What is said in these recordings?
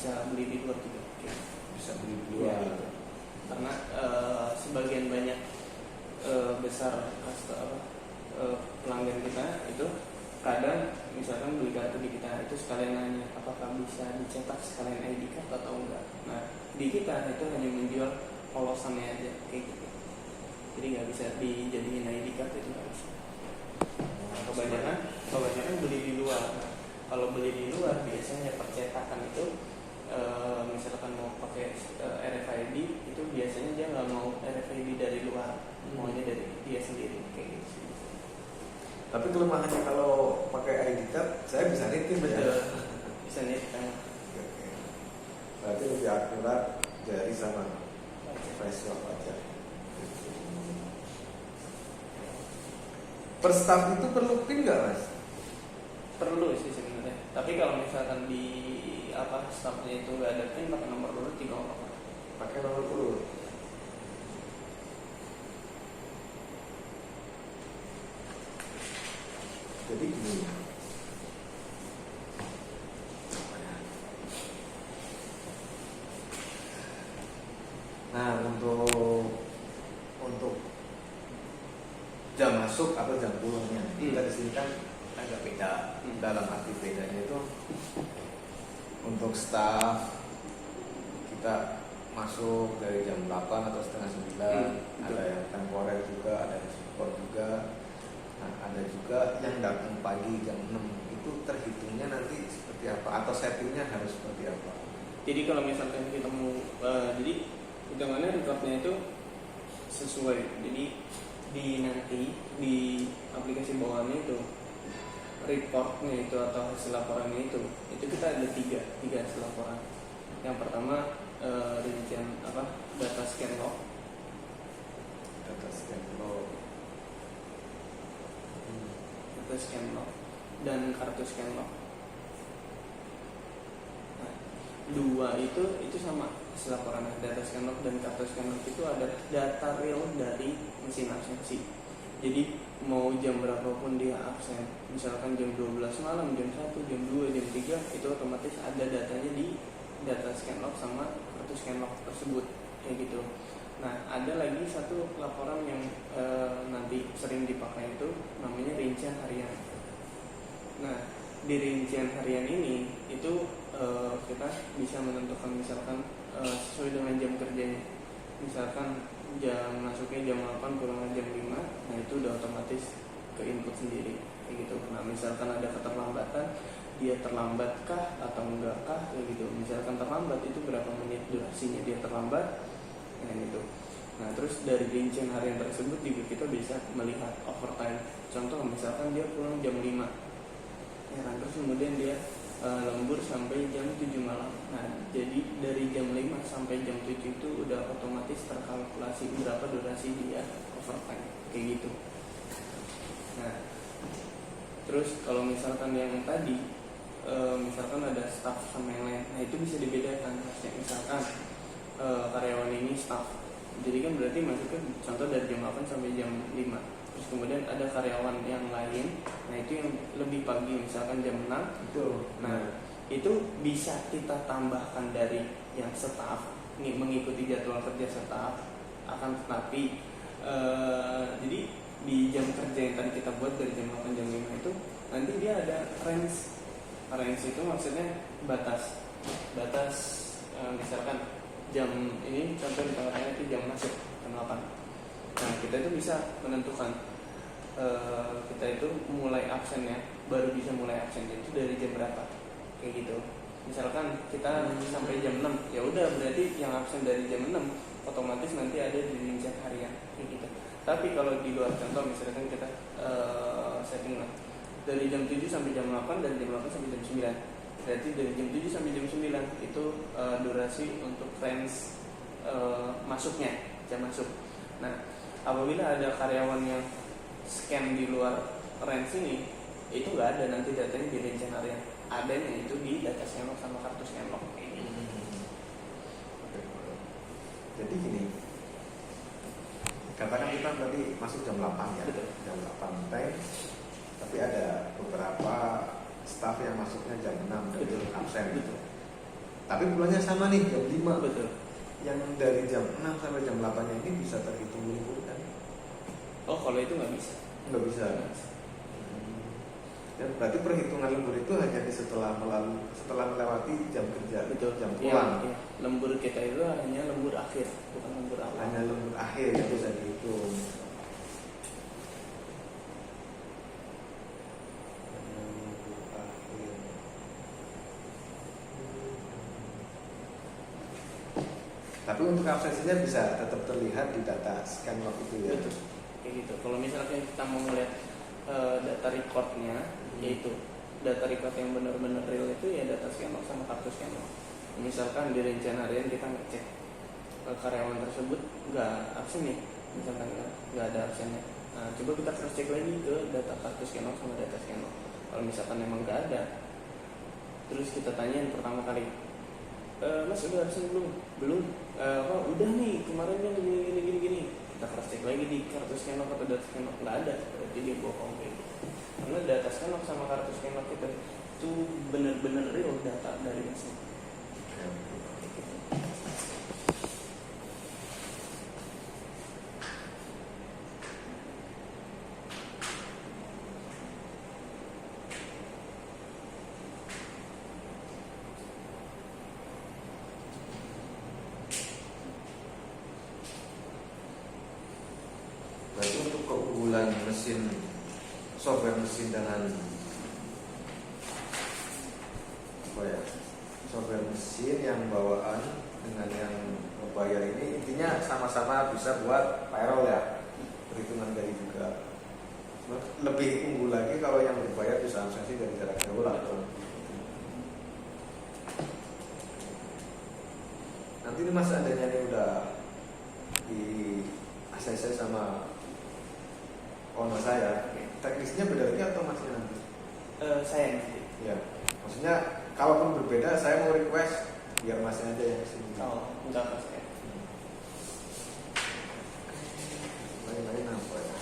bisa beli di luar juga. Bisa beli di luar. Ya, gitu. Karena sebagian banyak besar pelanggan kita itu kadang misalkan beli kartu di kita itu sekalian nanya apakah bisa dicetak sekalian ID card atau enggak. Nah di kita itu hanya menjual polosannya aja kayak gitu, jadi nggak bisa dijadiin ID card, itu nggak bisa. Kebanyakan beli di luar. Nah, kalau beli di luar biasanya percetakan itu misalkan mau pakai RFID itu biasanya dia nggak mau RFID dari luar, maunya dari dia sendiri kayak gitu. Tapi kelemahannya kalau pakai ID card, saya bisa nitip ya. Bisa nitip. Oke. Berarti lebih akurat jari sama face swab aja. Per staff itu perlu PIN nggak, Mas? Perlu sih sebenarnya. Tapi kalau misalkan di staffnya itu nggak ada PIN, pakai nomor urut juga nggak apa-apa. Pakai nomor urut. Jadi gini. Nah, untuk jam masuk atau jam pulangnya, kita di sini kan agak beda. Dalam arti bedanya itu untuk staff kita masuk dari jam 8 atau setengah 9, ada yang temporer juga, ada yang support juga. Nah, ada juga yang datang pagi jam 6, itu terhitungnya nanti seperti apa atau settingnya harus seperti apa? Jadi kalau misalkan kita mau jadi hitungannya recordnya itu sesuai. Jadi nanti di aplikasi bawaannya itu reportnya itu atau hasil laporannya itu kita ada tiga hasil laporan. Yang pertama rincian data scan log. Data scan log dan kartu scan log. Nah, dua itu sama hasil laporan. Data scan log dan kartu scan log itu ada data real dari mesin absensi. Jadi mau jam berapapun dia absen, misalkan jam 12 malam, jam 1, jam 2, jam 3, itu otomatis ada datanya di data scan log sama kartu scan log tersebut kayak gitu. Nah, ada lagi satu laporan yang nanti sering dipakai itu namanya rincian harian. Nah, di rincian harian ini itu kita bisa menentukan misalkan sesuai dengan jam kerjanya. Misalkan jam masuknya jam 8, pulangnya jam 5, nah itu udah otomatis ke input sendiri kayak gitu. Nah, misalkan ada keterlambatan, dia terlambatkah atau enggakah kayak gitu. Misalkan terlambat itu berapa menit durasinya dia terlambat, nah gitu. Nah, terus dari rincian harian tersebut juga kita bisa melihat overtime. Contoh misalkan dia pulang jam 5 ya kan, terus kemudian dia lembur sampai jam 7 malam. Nah, jadi dari jam 5 sampai jam 7 itu udah otomatis terkalkulasi berapa durasi dia overtime kayak gitu. Nah, terus kalau misalkan yang tadi misalkan ada staff sama yang lain, nah itu bisa dibedakan. Misalkan karyawan ini staff, jadi kan berarti masuknya contoh dari jam 8 sampai jam 5. Terus kemudian ada karyawan yang lain, nah itu yang lebih pagi, misalkan jam 6. Betul. Nah, itu bisa kita tambahkan dari yang staff mengikuti jadwal kerja staff. Akan tetapi jadi di jam kerja yang tadi kita buat dari jam 8 jam 5 itu nanti dia ada range. Range itu maksudnya batas misalkan jam ini contoh di tengah-tengah itu jam masuk jam 8. Nah, kita itu bisa menentukan kita itu mulai absennya, baru bisa mulai absennya itu dari jam berapa kayak gitu. Misalkan kita sampai jam 6, ya udah berarti yang absen dari jam 6 otomatis nanti ada di rincian harian kayak gitu. Tapi kalau di luar contoh misalkan kita setting lah dari jam 7 sampai jam 8 dan jam 8 sampai jam 9. Berarti dari jam 7 sampai jam 9 itu durasi untuk range masuknya, jam masuk. Nah, apabila ada karyawan yang scan di luar range ini, itu nggak ada nanti datanya di rincian harian. Adanya itu di data scan log sama kartu scan log ini. Jadi gini, katakan kita tadi masuk jam 8 ya. Betul. Jam 8 time, tapi ada beberapa staff yang masuknya jam 6 dari absen. Betul. Tapi pulangnya sama nih jam 5. Betul. Yang dari jam 6 sampai jam 8 ini bisa terhitung libur kan? Oh, kalau itu nggak bisa. Nggak bisa. Dan berarti perhitungan lembur itu hanya setelah melewati jam kerja, Betul. jam Iya, pulang. iya. Lembur kita itu hanya lembur akhir, bukan lembur awal. Hanya lembur akhir yang bisa dihitung. Hanya lembur akhir. Tapi untuk absensinya bisa tetap terlihat di data scan log itu ya. Betul. Kayak gitu. Kalau misalkan kita mau melihat data recordnya, yaitu data record yang benar-benar real itu ya data scan log sama kartu scan log. Misalkan di rencana harian kita ngecek karyawan tersebut nggak absen nih, misalkan nggak ada absennya. Nah, coba kita cross check lagi ke data kartu scan log sama data scan log. Kalau misalkan memang nggak ada, terus kita tanyain pertama kali, Mas udah absen belum? Belum. Udah nih kemarin kan gini. Kita cross check lagi di kartu scan log atau data scan log, nggak ada, berarti dia bohong kayak gitu. Karena data scan log sama kartu scan log kita itu benar-benar real data dari mesin. Berarti untuk keunggulan mesin, software mesin dengan software mesin yang bawaan dengan yang membayar ini intinya sama-sama bisa buat payroll ya, perhitungan gaji juga. Lebih unggul lagi kalau yang berbayar bisa absensi dari jarak jauh lah. Nanti ini mas adanya ini udah di ACC sama owner saya, teknisnya beda lagi atau masih nanti? Saya nanti. Ya, maksudnya kalaupun berbeda saya mau request biar masnya aja yang kesini. Oh, enggak pas saya. Lain-lain apa ya?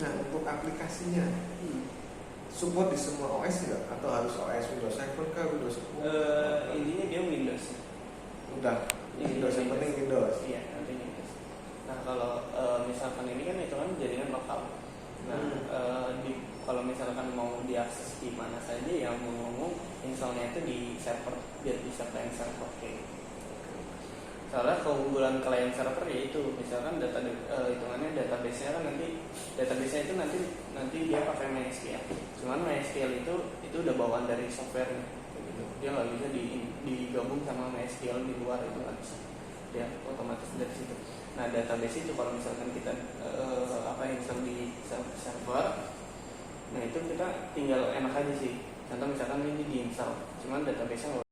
Nah untuk aplikasinya support di semua OS nggak? Atau harus OS Windows 7 kah? Windows 10? Intinya dia Windows. Udah, Windows yang penting Windows. Iya, nanti Windows. Nah kalau misalkan ini kan itu kan jaringan lokal. Nah kalau misalkan mau diakses di mana saja yang mau ngomong installnya itu di server, biar bisa client server kayak gitu. Soalnya keunggulan client server ya itu misalkan data hitungannya database-nya kan database-nya itu nanti dia pakai MySQL. Cuman MySQL itu udah bawaan dari software-nya gitu. Dia nggak bisa digabung sama MySQL di luar, itu nggak bisa. Dia otomatis dari situ. Nah database itu kalau misalkan kita install di server, nah itu kita tinggal enak aja sih. Contoh misalkan ini diinstal, cuman database-nya